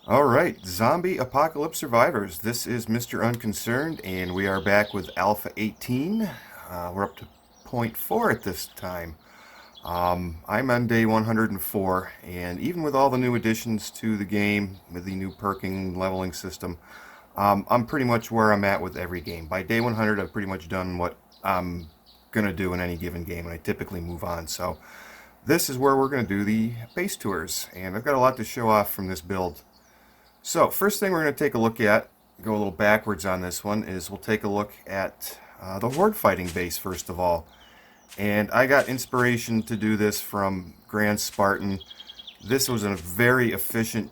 Alright, Zombie Apocalypse Survivors. This is Mr. Unconcerned, and we are back with Alpha 18. We're up to point 4 at this time. I'm on day 104, and even with all the new additions to the game, with the new perking leveling system, I'm pretty much where I'm at with every game. By day 100, I've pretty much done what I'm going to do in any given game, and I typically move on. So this is where we're going to do the base tours, and I've got a lot to show off from this build. So, first thing we're going to take a look at, go a little backwards on this one, is we'll take a look at the Horde fighting base first of all. And I got inspiration to do this from Grand Spartan. This was a very efficient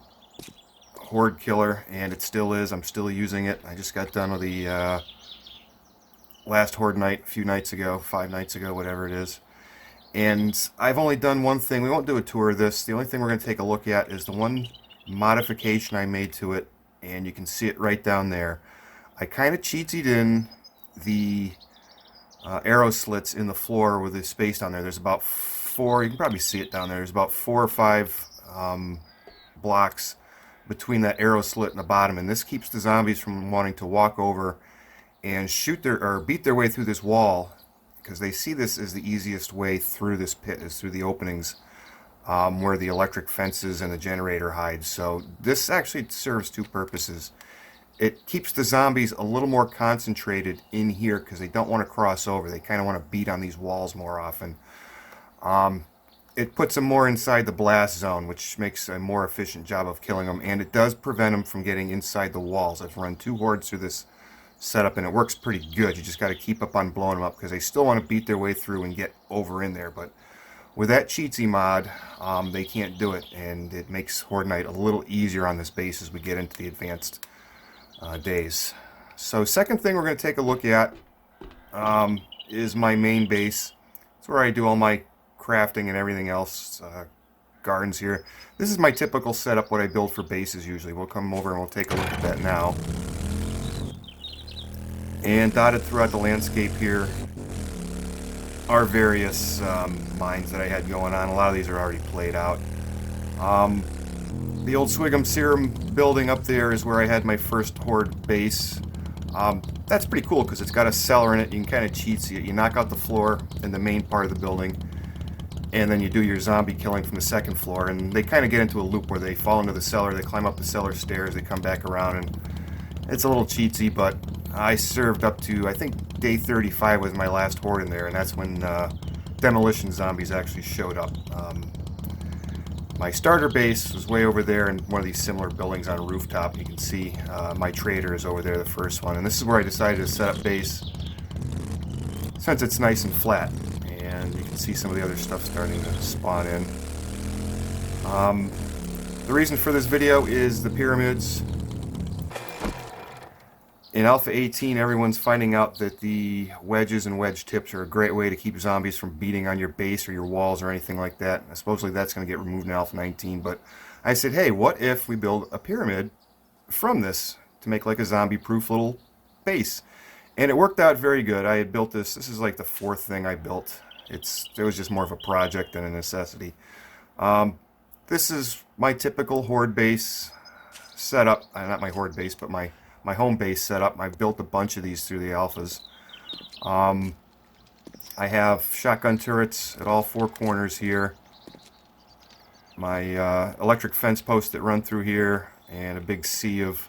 Horde killer, and it still is. I'm still using it. I just got done with the last Horde night a few nights ago, 5 nights ago, whatever it is. And I've only done one thing. We won't do a tour of this. The only thing we're going to take a look at is the one modification I made to it, and you can see it right down there. I kind of cheated in the arrow slits in the floor with the space down there. There's about 4, you can probably see it down there, there's about 4 or 5 blocks between that arrow slit and the bottom, and this keeps the zombies from wanting to walk over and beat their way through this wall, because they see this as the easiest way through this pit, is through the openings where the electric fences and the generator hide. So this actually serves 2 purposes. It keeps the zombies a little more concentrated in here because they don't want to cross over. They kind of want to beat on these walls more often. It puts them more inside the blast zone, which makes a more efficient job of killing them, and it does prevent them from getting inside the walls. I've run 2 hordes through this setup, and it works pretty good. You just got to keep up on blowing them up because they still want to beat their way through and get over in there, but with that cheatsy mod, they can't do it, and it makes Horde Night a little easier on this base as we get into the advanced days. So second thing we're going to take a look at is my main base. It's where I do all my crafting and everything else, gardens here. This is my typical setup, what I build for bases usually. We'll come over and we'll take a look at that now. And dotted throughout the landscape here are various mines that I had going on. A lot of these are already played out. The old Swigum Serum building up there is where I had my first Horde base. That's pretty cool because it's got a cellar in it. You can kind of cheatsy it. You knock out the floor in the main part of the building, and then you do your zombie killing from the second floor, and they kind of get into a loop where they fall into the cellar, they climb up the cellar stairs, they come back around, and it's a little cheatsy, but I served up to, I think, day 35 was my last Horde in there, and that's when demolition zombies actually showed up. My starter base was way over there in one of these similar buildings on a rooftop. You can see my trader is over there, the first one, and this is where I decided to set up base since it's nice and flat, and you can see some of the other stuff starting to spawn in. The reason for this video is the pyramids. In Alpha 18, everyone's finding out that the wedges and wedge tips are a great way to keep zombies from beating on your base or your walls or anything like that. Supposedly that's going to get removed in Alpha 19, but I said, hey, what if we build a pyramid from this to make like a zombie-proof little base? And it worked out very good. I had built this. This is like the 4th thing I built. It was just more of a project than a necessity. This is my typical Horde base setup. Not my Horde base, but my home base setup. I've built a bunch of these through the alphas. I have shotgun turrets at all 4 corners here. My electric fence posts that run through here, and a big sea of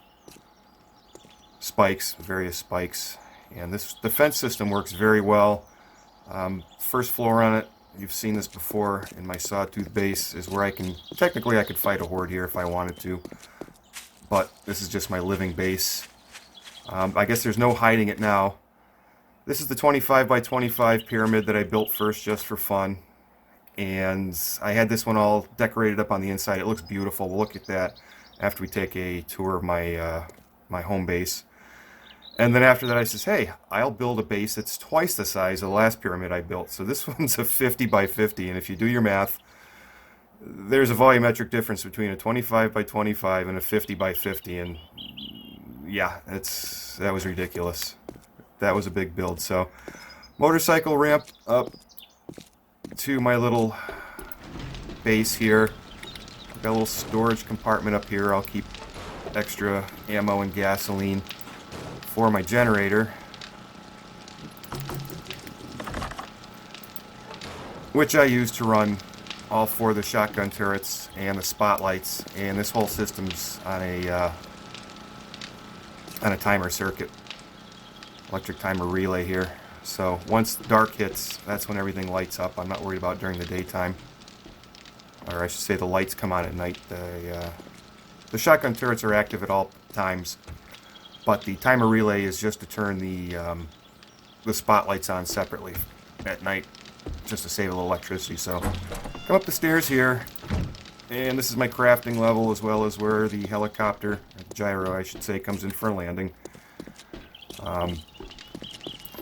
spikes, various spikes. And this defense system works very well. First floor on it, you've seen this before in my sawtooth base, is where I could fight a Horde here if I wanted to. But this is just my living base. I guess there's no hiding it now. This is the 25 by 25 pyramid that I built first just for fun. And I had this one all decorated up on the inside. It looks beautiful. We'll look at that after we take a tour of my home base. And then after that I says, hey, I'll build a base that's twice the size of the last pyramid I built. So this one's a 50 by 50, and if you do your math, there's a volumetric difference between a 25 by 25 and a 50 by 50, and yeah, that was ridiculous. That was a big build. So motorcycle ramp up to my little base here. Got a little storage compartment up here. I'll keep extra ammo and gasoline for my generator, which I use to run all 4 of the shotgun turrets and the spotlights, and this whole system's on a timer circuit, electric timer relay here. So once dark hits, that's when everything lights up. I'm not worried about during the daytime, or I should say the lights come on at night. The shotgun turrets are active at all times, but the timer relay is just to turn the spotlights on separately at night, just to save a little electricity. So come up the stairs here, and this is my crafting level, as well as where the helicopter, the gyro I should say, comes in for landing.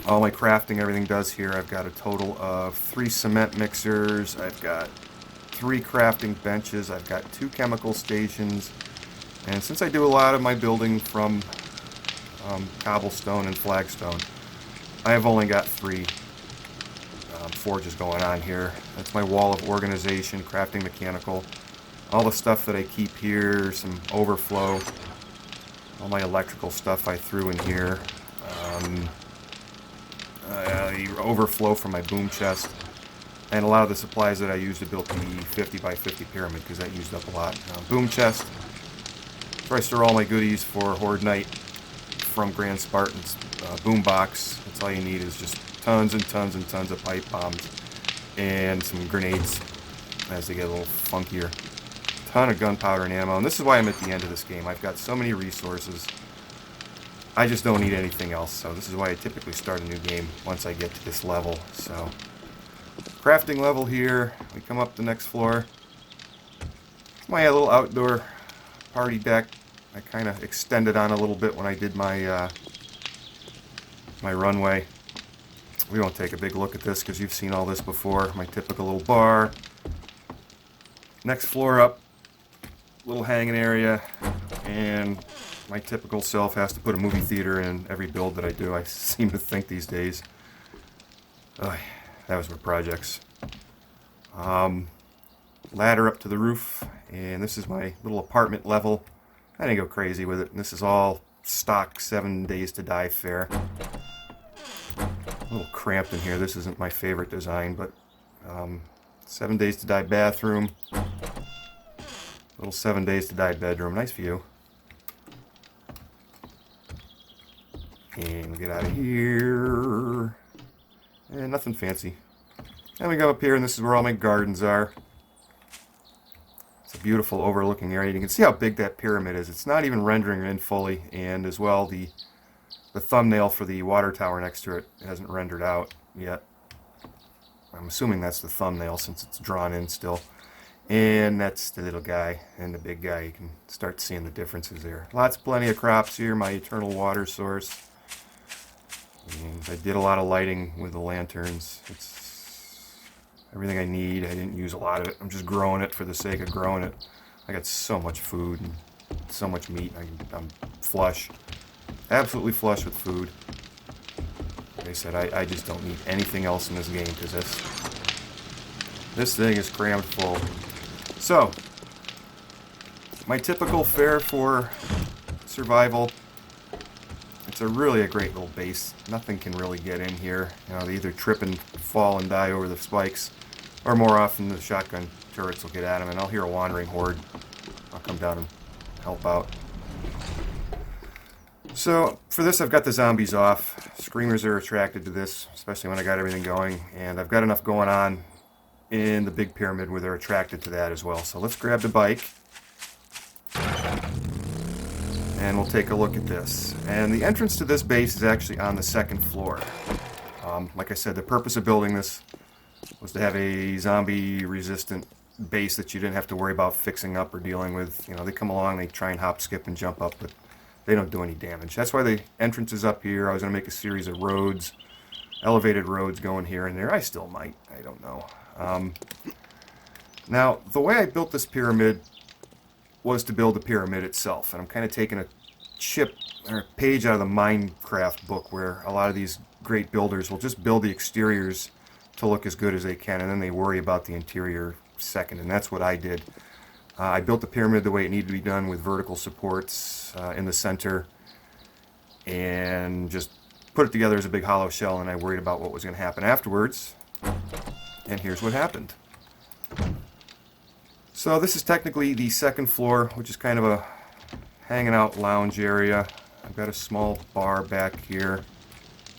All my crafting, everything does here. I've got a total of 3 cement mixers, I've got 3 crafting benches, I've got 2 chemical stations, and since I do a lot of my building from cobblestone and flagstone, I have only got 3 forges going on here. That's my wall of organization, crafting mechanical. All the stuff that I keep here, some overflow. All my electrical stuff I threw in here. The overflow from my boom chest. And a lot of the supplies that I used to build the 50 by 50 pyramid, because that used up a lot. Boom chest, where I store all my goodies for Horde night from Grand Spartan's boom box. That's all you need, is just tons and tons and tons of pipe bombs and some grenades as they get a little funkier. Ton of gunpowder and ammo, and this is why I'm at the end of this game. I've got so many resources, I just don't need anything else. So this is why I typically start a new game once I get to this level. So crafting level here, we come up the next floor. It's my little outdoor party deck. I kind of extended on a little bit when I did my my runway. We won't take a big look at this because you've seen all this before. My typical little bar. Next floor up, little hanging area, and my typical self has to put a movie theater in every build that I do. I seem to think these days. That was my projects. Ladder up to the roof, and this is my little apartment level. I didn't go crazy with it. And this is all stock 7 Days to Die fare. A little cramped in here. This isn't my favorite design, but 7 Days to Die bathroom. Little 7 Days to Die bedroom. Nice view. And we get out of here. And nothing fancy. And we go up here, and this is where all my gardens are. It's a beautiful overlooking area. You can see how big that pyramid is. It's not even rendering in fully, and as well the thumbnail for the water tower next to it hasn't rendered out yet. I'm assuming that's the thumbnail since it's drawn in still. And that's the little guy and the big guy. You can start seeing the differences there. Plenty of crops here, my eternal water source. And I did a lot of lighting with the lanterns. It's everything I need. I didn't use a lot of it. I'm just growing it for the sake of growing it. I got so much food and so much meat. I'm flush. Absolutely flush with food. Like I said, I just don't need anything else in this game because this thing is crammed full. So, my typical fare for survival. It's really a great little base. Nothing can really get in here. You know, they either trip and fall and die over the spikes, or more often the shotgun turrets will get at them, and I'll hear a wandering horde. I'll come down and help out. So, for this I've got the zombies off. Screamers are attracted to this, especially when I got everything going, and I've got enough going on in the big pyramid where they're attracted to that as well. So let's grab the bike. And we'll take a look at this. And the entrance to this base is actually on the 2nd floor. Like I said, the purpose of building this was to have a zombie-resistant base that you didn't have to worry about fixing up or dealing with. You know, they come along, they try and hop, skip, and jump up, but they don't do any damage. That's why the entrance is up here. I was going to make a series of roads, elevated roads going here and there. I still might. I don't know. Now, the way I built this pyramid was to build the pyramid itself, and I'm kind of taking a chip or a page out of the Minecraft book where a lot of these great builders will just build the exteriors to look as good as they can, and then they worry about the interior second, and that's what I did. I built the pyramid the way it needed to be done, with vertical supports in the center, and just put it together as a big hollow shell, and I worried about what was going to happen afterwards. And here's what happened. So this is technically the second floor, which is kind of a hanging out lounge area. I've got a small bar back here,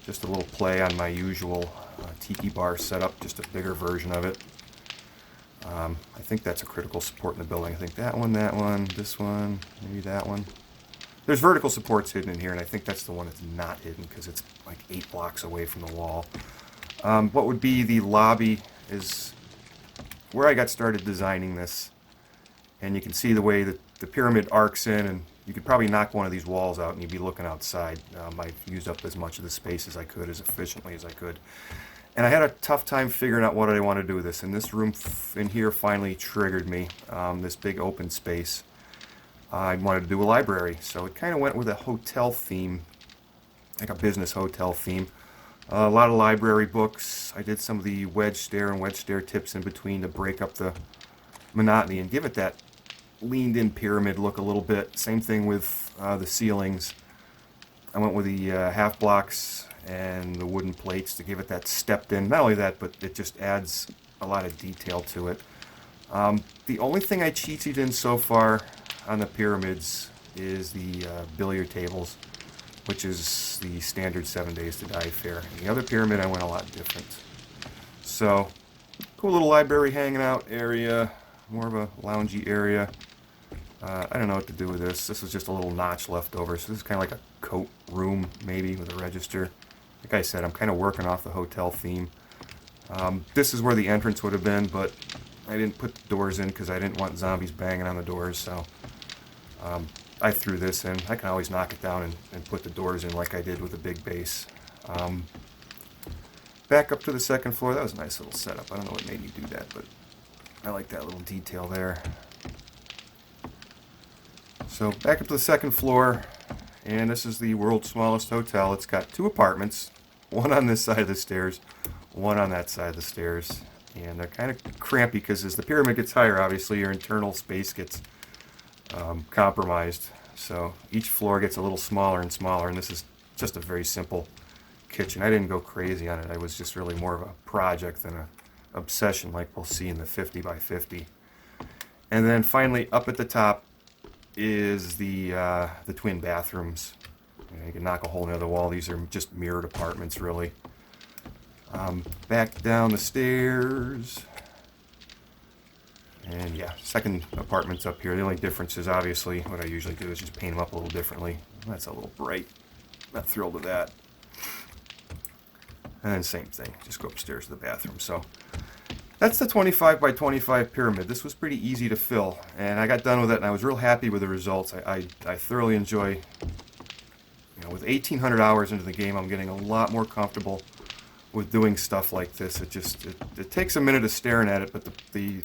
just a little play on my usual tiki bar setup, just a bigger version of it. I think that's a critical support in the building. I think that one, this one, maybe that one. There's vertical supports hidden in here, and I think that's the one that's not hidden because it's like 8 blocks away from the wall. What would be the lobby is where I got started designing this. And you can see the way that the pyramid arcs in, and you could probably knock one of these walls out and you'd be looking outside. I used up as much of the space as I could, as efficiently as I could. And I had a tough time figuring out what I want to do with this. And this room in here finally triggered me, this big open space. I wanted to do a library, so it kind of went with a hotel theme, like a business hotel theme. A lot of library books. I did some of the wedge stair tips in between to break up the monotony and give it that leaned in pyramid look a little bit. Same thing with the ceilings. I went with the half blocks and the wooden plates to give it that stepped in. Not only that, but it just adds a lot of detail to it. The only thing I cheated in so far on the pyramids is the billiard tables, which is the standard 7 Days to Die fare. In the other pyramid I went a lot different. So, cool little library hangout out area, more of a loungy area. I don't know what to do with this. This is just a little notch left over, so this is kind of like a coat room, maybe, with a register. Like I said, I'm kind of working off the hotel theme. This is where the entrance would have been, but I didn't put the doors in because I didn't want zombies banging on the doors, so I threw this in. I can always knock it down and put the doors in like I did with the big base. Back up to the second floor. That was a nice little setup. I don't know what made me do that, but I like that little detail there. So back up to the second floor, and this is the world's smallest hotel. It's got 2 apartments, one on this side of the stairs, one on that side of the stairs. And they're kind of crampy because as the pyramid gets higher, obviously your internal space gets compromised. So each floor gets a little smaller and smaller, and this is just a very simple kitchen. I didn't go crazy on it. I was just really more of a project than an obsession like we'll see in the 50 by 50. And then finally up at the top is the twin bathrooms. You can knock a hole in the wall. These are just mirrored apartments, really. Back down the stairs. And yeah, second apartment's up here. The only difference is obviously what I usually do is just paint them up a little differently. That's a little bright. Not thrilled with that. And then same thing, just go upstairs to the bathroom. So that's the 25 by 25 pyramid. This was pretty easy to fill, and I got done with it, and I was real happy with the results. I thoroughly enjoy, with 1,800 hours into the game, I'm getting a lot more comfortable with doing stuff like this. It takes a minute of staring at it, but the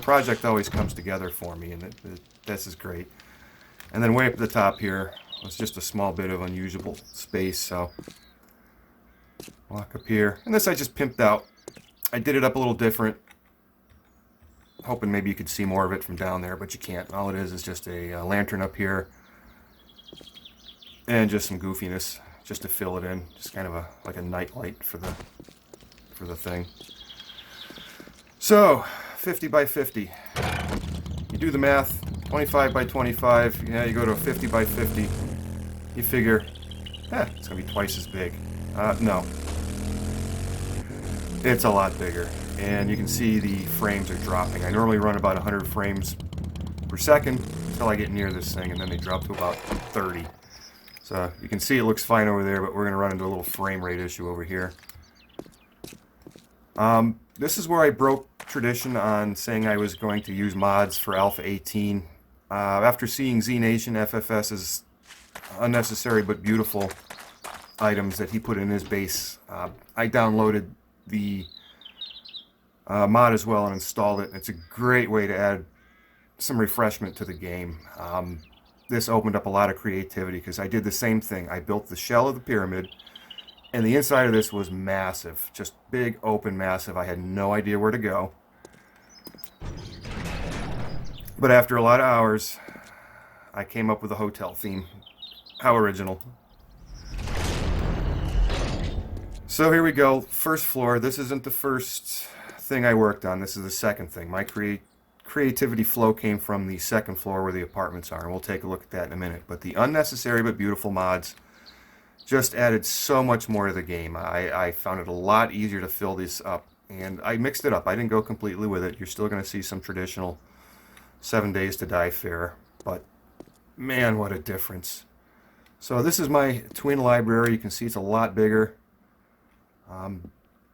project always comes together for me, and this is great. And then way up at the top here was just a small bit of unusable space, so walk up here. And this I just pimped out. I did it up a little different, hoping maybe you could see more of it from down there, but you can't. All it is just a lantern up here and just some goofiness just to fill it in. Just kind of like a night light for the thing. So 50 by 50. You do the math. 25 by 25. Yeah, you go to a 50 by 50. You figure, it's gonna be twice as big. No. It's a lot bigger, and you can see the frames are dropping. I normally run about 100 frames per second until I get near this thing, and then they drop to about 30. So you can see it looks fine over there, but we're going to run into a little frame rate issue over here. This is where I broke tradition on saying I was going to use mods for Alpha 18. After seeing Z Nation FFS's unnecessary but beautiful items that he put in his base, I downloaded the mod as well and installed it. It's a great way to add some refreshment to the game. This opened up a lot of creativity because I did the same thing. I built the shell of the pyramid, and the inside of this was massive, just big, open, massive. I had no idea where to go. But after a lot of hours, I came up with a hotel theme. How original. So here we go. First floor. This isn't the first thing I worked on. This is the second thing. My creativity flow came from the second floor where the apartments are, and we'll take a look at that in a minute. But the unnecessary but beautiful mods just added so much more to the game. I found it a lot easier to fill this up, and I mixed it up. I didn't go completely with it. You're still going to see some traditional 7 Days to Die fare, but man, what a difference. So this is my twin library. You can see it's a lot bigger.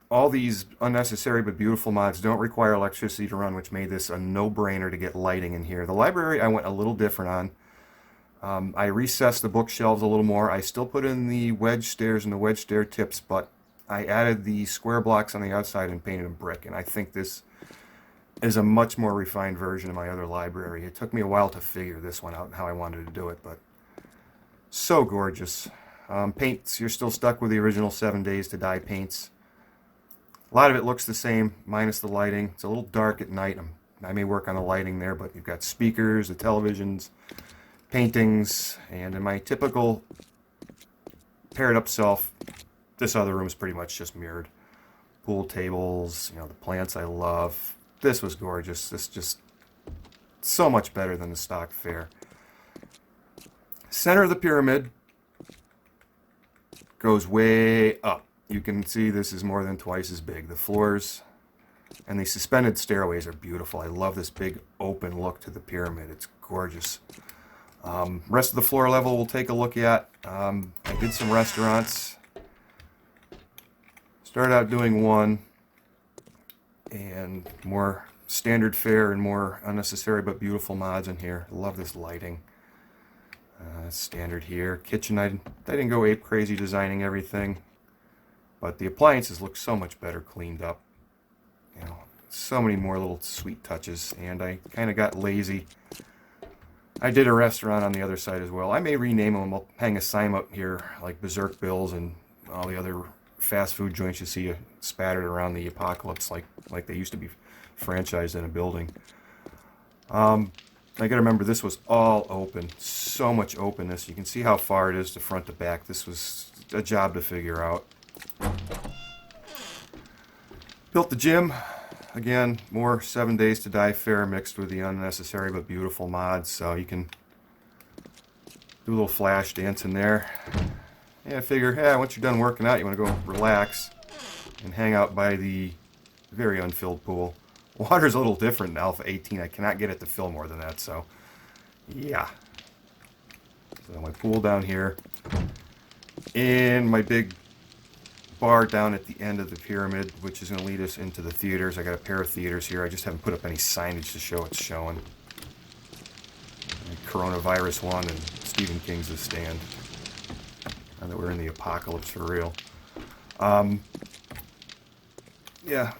All these unnecessary but beautiful mods don't require electricity to run, which made this a no-brainer to get lighting in here. The library I went a little different on. I recessed the bookshelves a little more. I still put in the wedge stairs and the wedge stair tips, but I added the square blocks on the outside and painted them brick, and I think this is a much more refined version of my other library. It took me a while to figure this one out and how I wanted to do it, but so gorgeous. Paints, you're still stuck with the original 7 Days to Die paints. A lot of it looks the same, minus the lighting. It's a little dark at night. I may work on the lighting there, but you've got speakers, the televisions, paintings, and in my typical paired up self, this other room is pretty much just mirrored. Pool tables, the plants I love. This was gorgeous. This just so much better than the stock fare. Center of the pyramid goes way up. You can see this is more than twice as big. The floors and the suspended stairways are beautiful. I love this big open look to the pyramid. It's gorgeous. Rest of the floor level we'll take a look at. I did some restaurants. Started out doing one, and more standard fare and more unnecessary but beautiful mods in here. Love this lighting. Standard here. Kitchen, I didn't go ape crazy designing everything, but the appliances look so much better cleaned up. So many more little sweet touches, and I kind of got lazy. I did a restaurant on the other side as well. I may rename them. I'll hang a sign up here like Berserk Bills and all the other fast food joints you see spattered around the apocalypse like they used to be franchised in a building. I gotta remember this was all open. So much openness. You can see how far it is to front to back. This was a job to figure out. Built the gym. Again, more 7 Days to Die fare mixed with the unnecessary but beautiful mods. So you can do a little flash dance in there. Yeah, I figure, once you're done working out, you want to go relax and hang out by the very unfilled pool. Water's a little different in Alpha 18. I cannot get it to fill more than that, so yeah. So my pool down here. And my big bar down at the end of the pyramid, which is going to lead us into the theaters. I got a pair of theaters here. I just haven't put up any signage to show it's showing. Coronavirus one and Stephen King's The Stand. Now that we're in the apocalypse for real. Yeah,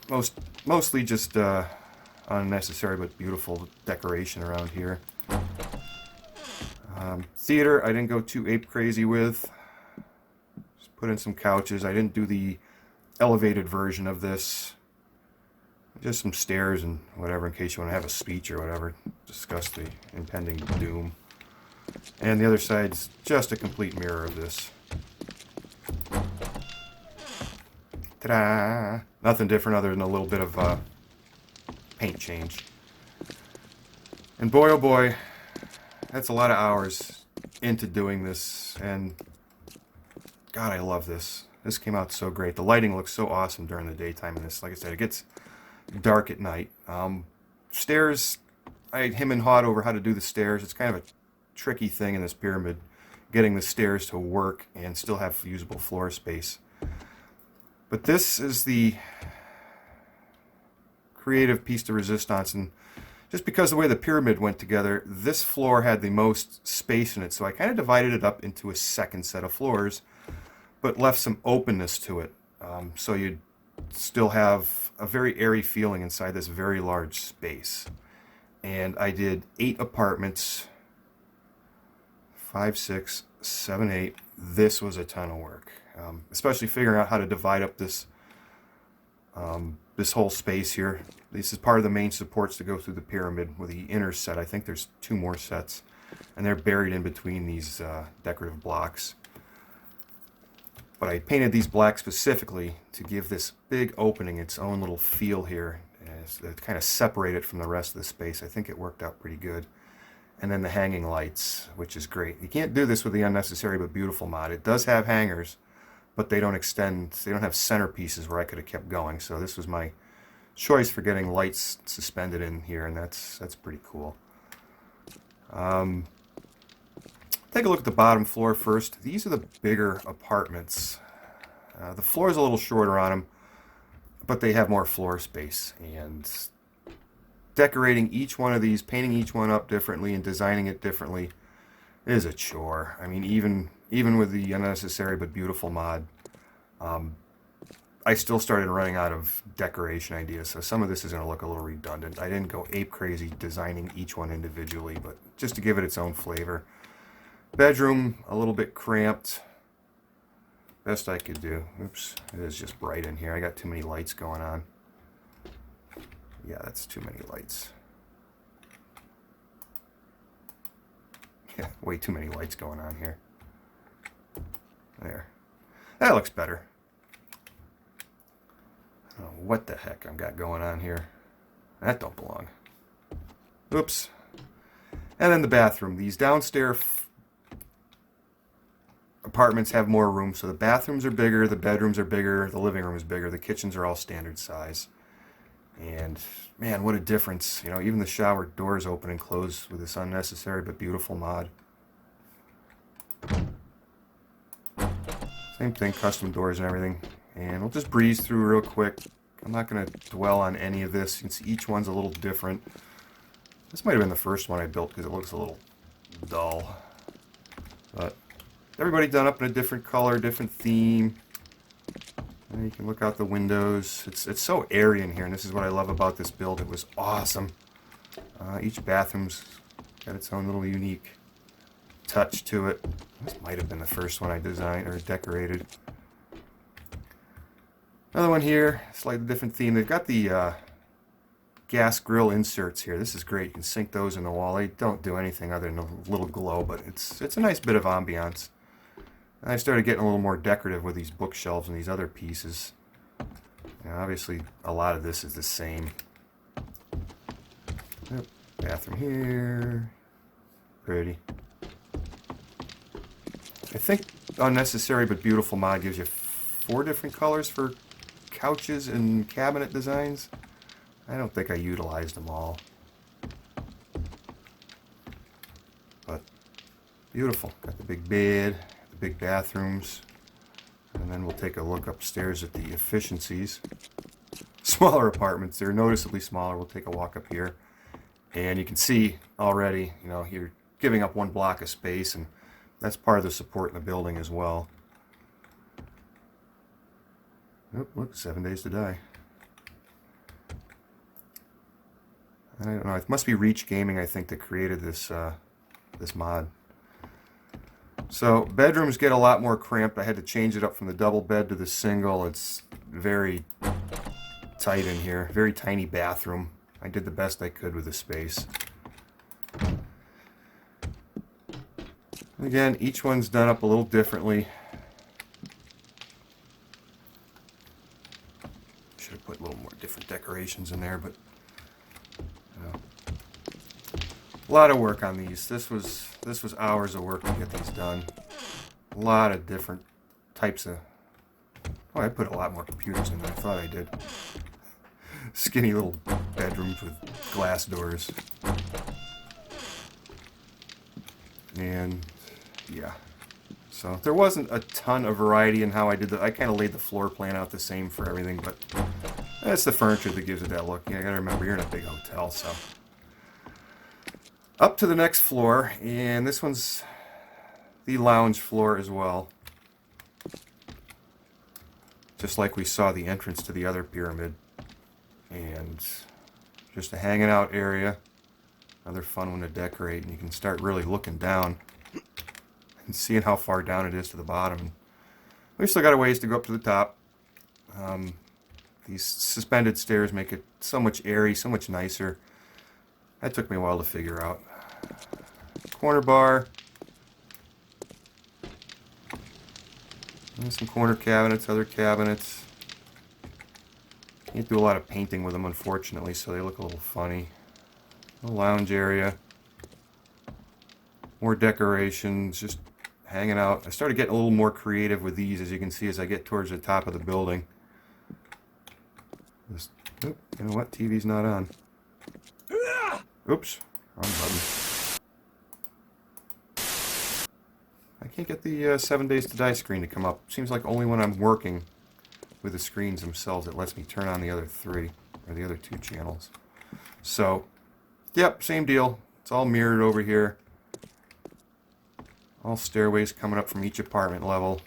mostly just unnecessary but beautiful decoration around here. Theater, I didn't go too ape crazy with. Just put in some couches. I didn't do the elevated version of this. Just some stairs and whatever in case you want to have a speech or whatever. Discuss the impending doom. And the other side's just a complete mirror of this. Ta-da! Nothing different other than a little bit of paint change. And boy, oh boy, that's a lot of hours into doing this. And God, I love this. This came out so great. The lighting looks so awesome during the daytime in this. Like I said, it gets dark at night. Stairs, I had him and Horde over how to do the stairs. It's kind of a tricky thing in this pyramid, getting the stairs to work and still have usable floor space. But this is the creative piece de resistance, and just because of the way the pyramid went together, this floor had the most space in it, so I kind of divided it up into a second set of floors, but left some openness to it, so you'd still have a very airy feeling inside this very large space. And I did 8 apartments, 5, 6, 7, 8. This was a ton of work. Especially figuring out how to divide up this this whole space here. This is part of the main supports to go through the pyramid with the inner set. I think there's 2 more sets, and they're buried in between these decorative blocks. But I painted these blacks specifically to give this big opening its own little feel here, to kind of separate it from the rest of the space. I think it worked out pretty good. And then the hanging lights, which is great. You can't do this with the Unnecessary But Beautiful mod. It does have hangers, but they don't extend, they don't have centerpieces where I could have kept going. So this was my choice for getting lights suspended in here, and that's pretty cool. Take a look at the bottom floor first. These are the bigger apartments. The floor is a little shorter on them, but they have more floor space. And decorating each one of these, painting each one up differently and designing it differently is a chore. I mean, even with the Unnecessary But Beautiful mod, I still started running out of decoration ideas, so some of this is going to look a little redundant. I didn't go ape crazy designing each one individually, but just to give it its own flavor. Bedroom, a little bit cramped. Best I could do. Oops, it is just bright in here. I got too many lights going on. Yeah, that's too many lights. Yeah, way too many lights going on here. There. That looks better. I don't know what the heck I've got going on here. That don't belong. Oops. And then the bathroom. These downstairs apartments have more room, so the bathrooms are bigger, the bedrooms are bigger, the living room is bigger, the kitchens are all standard size. And man, what a difference. You know, even the shower doors open and close with this Unnecessary But Beautiful mod. Same thing, custom doors and everything. And we'll just breeze through real quick. I'm not going to dwell on any of this. You can see each one's a little different. This might have been the first one I built because it looks a little dull. But everybody done up in a different color, different theme. And you can look out the windows. It's so airy in here, and this is what I love about this build. It was awesome. Each bathroom's got its own little unique touch to it. This might have been the first one I designed or decorated. Another one here, slightly different theme. They've got the gas grill inserts here. This is great. You can sink those in the wall. They don't do anything other than a little glow, but it's a nice bit of ambiance. And I started getting a little more decorative with these bookshelves and these other pieces. Now, obviously, a lot of this is the same. Yep, bathroom here. Pretty. I think Unnecessary But Beautiful mod gives you 4 different colors for couches and cabinet designs. I don't think I utilized them all. But beautiful. Got the big bed, the big bathrooms. And then we'll take a look upstairs at the efficiencies. Smaller apartments. They're noticeably smaller. We'll take a walk up here. And you can see already, you know, you're giving up 1 block of space, and that's part of the support in the building as well. Oh, look, 7 Days to Die. I don't know. It must be Reach Gaming, I think, that created this this mod. So bedrooms get a lot more cramped. I had to change it up from the double bed to the single. It's very tight in here. Very tiny bathroom. I did the best I could with the space. Again, each one's done up a little differently. Should have put a little more different decorations in there, but a lot of work on these. This was hours of work to get these done. A lot of different types of... Oh, I put a lot more computers in than I thought I did. Skinny little bedrooms with glass doors. And yeah. So there wasn't a ton of variety in how I did that. I kind of laid the floor plan out the same for everything, but that's the furniture that gives it that look. Yeah, I gotta remember, you're in a big hotel, so... Up to the next floor, and this one's the lounge floor as well. Just like we saw the entrance to the other pyramid. And just a hanging out area. Another fun one to decorate, and you can start really looking down and seeing how far down it is to the bottom. We've still got a ways to go up to the top. These suspended stairs make it so much airy, so much nicer. That took me a while to figure out. Corner bar. And some corner cabinets, other cabinets. Can't do a lot of painting with them, unfortunately, so they look a little funny. A lounge area. More decorations, just hanging out. I started getting a little more creative with these, as you can see, as I get towards the top of the building. Just, you know what? TV's not on. Oops. Wrong button. I can't get the 7 Days to Die screen to come up. Seems like only when I'm working with the screens themselves it lets me turn on the other three, or the other two channels. So, yep, same deal. It's all mirrored over here. All stairways coming up from each apartment level.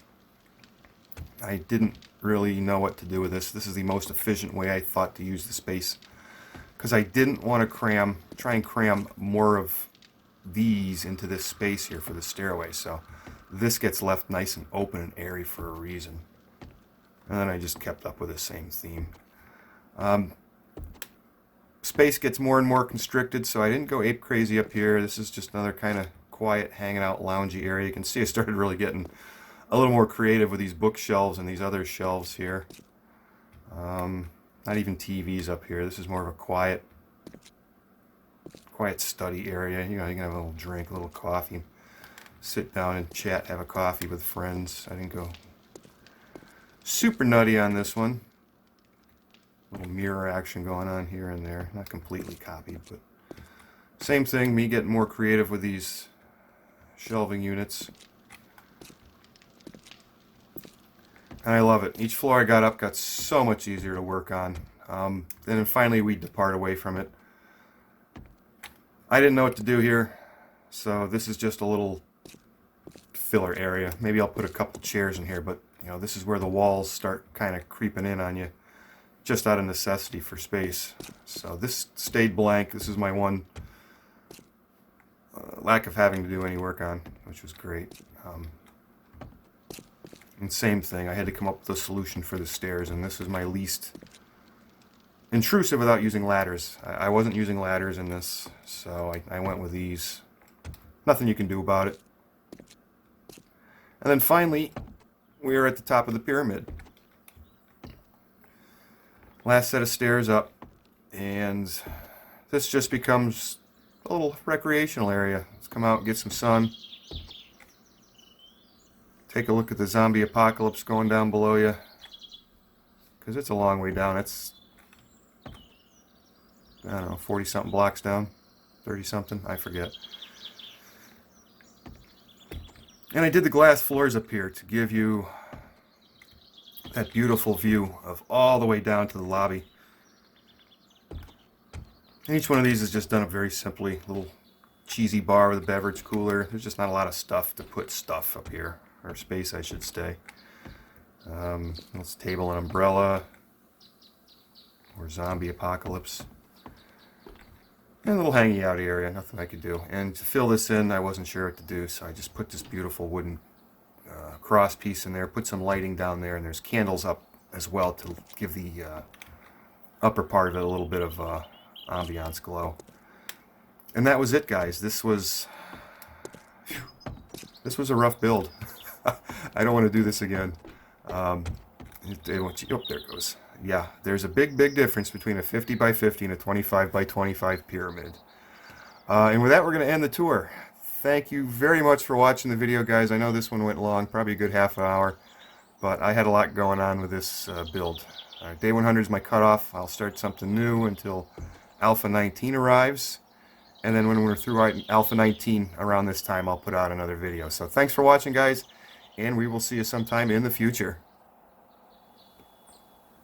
I didn't really know what to do with this. This is the most efficient way I thought to use the space, because I didn't want to try and cram more of these into this space here for the stairway. So this gets left nice and open and airy for a reason. And then I just kept up with the same theme. Space gets more and more constricted, so I didn't go ape crazy up here. This is just another kind of quiet, hanging out, loungy area. You can see I started really getting a little more creative with these bookshelves and these other shelves here. Not even TVs up here. This is more of a quiet study area. You know, you can have a little drink, a little coffee, sit down and chat, have a coffee with friends. I didn't go super nutty on this one. Little mirror action going on here and there. Not completely copied, but same thing, me getting more creative with these shelving units. And I love it. Each floor I got up got so much easier to work on. Then finally we depart away from it. I didn't know what to do here, so this is just a little filler area. Maybe I'll put a couple chairs in here, but you know, this is where the walls start kind of creeping in on you, just out of necessity for space. So this stayed blank. This is my one lack of having to do any work on, which was great. And same thing, I had to come up with a solution for the stairs, and this is my least intrusive without using ladders. I wasn't using ladders in this, so I went with these. Nothing you can do about it. And then finally, we are at the top of the pyramid. Last set of stairs up, and this just becomes a little recreational area. Let's come out and get some sun. Take a look at the zombie apocalypse going down below you, because it's a long way down. It's, I don't know, 40-something blocks down, 30-something, I forget. And I did the glass floors up here to give you that beautiful view of all the way down to the lobby. And each one of these is just done up very simply. Little cheesy bar with a beverage cooler. There's just not a lot of stuff to put stuff up here. Or space, I should say. This table and umbrella. Or zombie apocalypse. And a little hanging out area. Nothing I could do. And to fill this in, I wasn't sure what to do, so I just put this beautiful wooden cross piece in there. Put some lighting down there, and there's candles up as well to give the upper part of it a little bit of ambiance glow. And that was it, guys. This was a rough build. I don't want to do this again. Oh, there it goes. Yeah, there's a big difference between a 50 by 50 and a 25 by 25 pyramid. And with that, we're going to end the tour. Thank you very much for watching the video, guys. I know this one went long, probably a good half an hour, but I had a lot going on with this build. Day 100 is my cutoff. I'll start something new until Alpha 19 arrives. And then when we're through Alpha 19 around this time, I'll put out another video. So thanks for watching, guys, and we will see you sometime in the future.